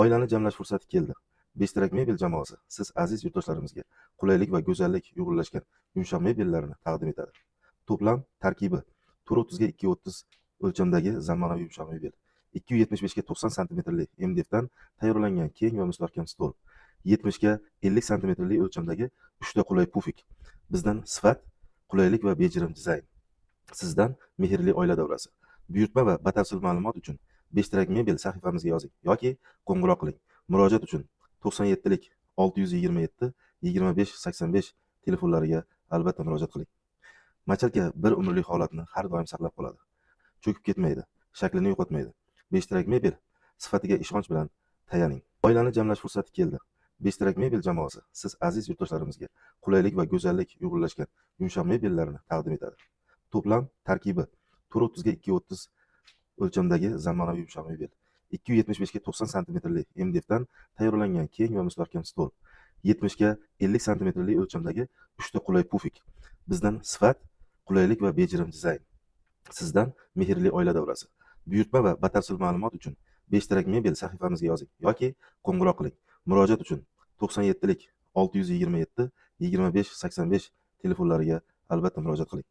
Oilani jamlash fursati keldi. Beshtarak mebel jamoasi siz aziz yurtdoshlarimizga qulaylik va go'zallik uyg'unlashgan yumshoq mebellarni taqdim etadi. To'plam tarkibi 130 ga 230 o'lchamdagi zamonaviy yumshoq mebel, 275 ga 90 santimetrli MDFdan tayyorlangan keng va mustahkam stol, 70 ga 50 santimetrli o'lchamdagi 3 ta qulay pufik. Bizdan sifat, qulaylik va bejirim dizayn. Sizdan mehrli oila davrasi. Buyurtma va batafsil ma'lumot uchun Beshtarak mebel sahifamizga yozing yoki qo'ng'iroq qiling. Murojaat uchun 97lik 627 25 85 telefonlariga albatta murojaat qiling. Machalka bir umrlik holatni har doim saqlab qoladi. Cho'kib ketmaydi, shaklini yo'qotmaydi. Beshtarak mebel sifatiga ishonch bilan tayaning. Oilani jamlash fursati keldi. Beshtarak mebel jamoasi siz aziz yurtdoshlarimizga qulaylik va go'zallik uyg'unlashgan yumshoq mebellarni taqdim etadi. To'plam tarkibi 130 ga 230 o'lchamdagi zamonaviy yumshoq mebel, 275 ga 90 santimetrli MDFdan tayyorlangan keng va mustahkam stol, 70 ga 50 santimetrli o'lchamdagi 3 ta qulay pufik. Bizdan sifat, qulaylik va bejirim dizayn. Sizdan mehrli oila davrasi. Buyurtma va batafsil ma'lumot uchun Beshtarak mebel sahifamizga yozing yoki qo'ng'iroq qiling. Murojaat uchun 97lik 627 25 85 telefonlariga albatta murojaat qiling.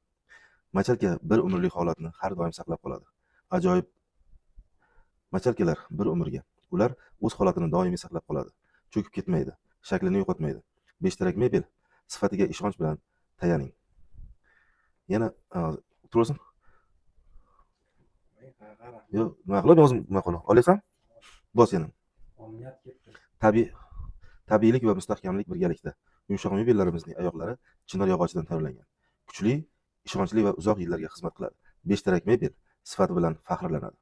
Machalka bir umrlik holatni har doim saqlab qoladi. Ajoyib machalkalar bir umrga. Ular o'z holatini doimiy saqlab qoladi. Cho'kib ketmaydi, shaklini yo'qotmaydi. Beshtarak mebel sifatiga ishonch bilan tayaning. Yana tursin. Yo'q, nima qilib yozim maqola. Olasan? Bos yana. Tabiiylik va mustahkamlik birgalikda. Yumshoq mebellarimizning oyoqlari chinor yog'ochidan tayyorlangan. Kuchli, ishonchli va uzoq yillarga xizmat qiladi. Beshtarak mebel sifati bilan faxrlanadi.